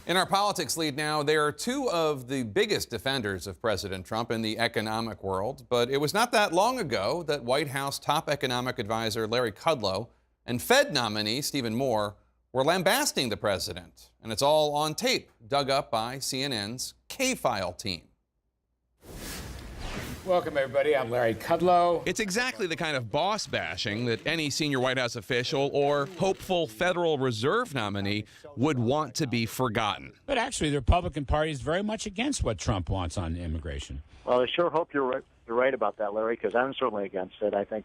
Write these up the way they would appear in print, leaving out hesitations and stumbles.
In our politics lead now, there are two of the biggest defenders of President Trump in the economic world. But it was not that long ago that White House top economic advisor Larry Kudlow and Fed nominee Stephen Moore were lambasting the president. And it's all on tape, dug up by CNN's K-File team. Welcome, everybody. I'm Larry Kudlow. It's exactly the kind of boss bashing that any senior White House official or hopeful Federal Reserve nominee would want to be forgotten. But actually, the Republican Party is very much against what Trump wants on immigration. Well, I sure hope you're right about that, Larry, because I'm certainly against it. I think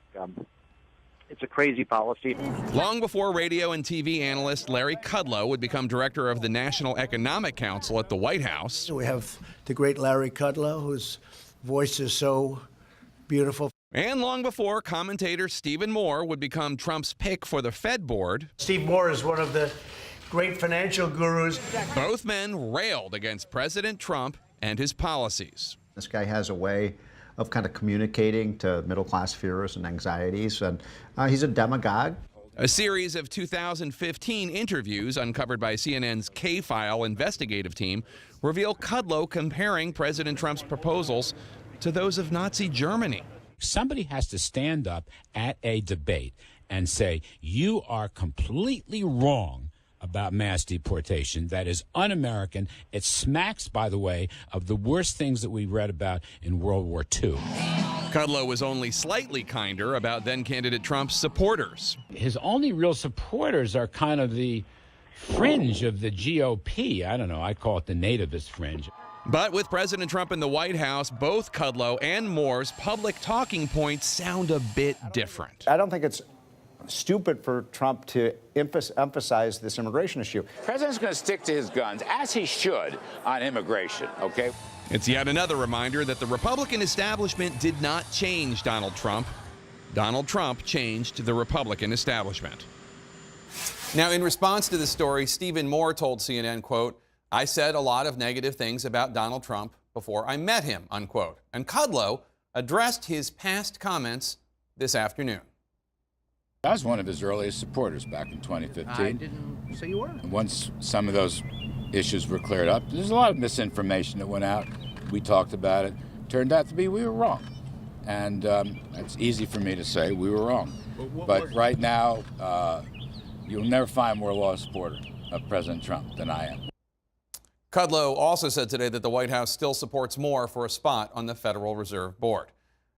it's a crazy policy. Long before radio and TV analyst Larry Kudlow would become director of the National Economic Council at the White House. We have the great Larry Kudlow, whose voice is so beautiful. And long before commentator Stephen Moore would become Trump's pick for the Fed board. Steve Moore is one of the great financial gurus. Both men railed against President Trump and his policies. This guy has a way of kind of communicating to middle-class fears and anxieties, and he's a demagogue. A series of 2015 interviews uncovered by CNN's K-File investigative team reveal Kudlow comparing President Trump's proposals to those of Nazi Germany. Somebody has to stand up at a debate and say, you are completely wrong about mass deportation. That is un-American. It smacks, by the way, of the worst things that we read about in World War II. Kudlow was only slightly kinder about then-candidate Trump's supporters. His only real supporters are kind of the fringe of the GOP. I don't know, I call it the nativist fringe. But with President Trump in the White House, both Kudlow and Moore's public talking points sound a bit different. I don't think it's stupid for Trump to emphasize this immigration issue. The president's going to stick to his guns, as he should, on immigration, okay? It's yet another reminder that the Republican establishment did not change Donald Trump. Donald Trump changed the Republican establishment. Now, in response to this story, Stephen Moore told CNN, quote, "I said a lot of negative things about Donald Trump before I met him," unquote. And Kudlow addressed his past comments this afternoon. I was one of his earliest supporters back in 2015. I didn't say you were. And once some of those issues were cleared up, there's a lot of misinformation that went out. We talked about it. Turned out to be we were wrong. And it's easy for me to say we were wrong. But right now, you'll never find more loyal supporter of President Trump than I am. Kudlow also said today that the White House still supports Moore for a spot on the Federal Reserve Board.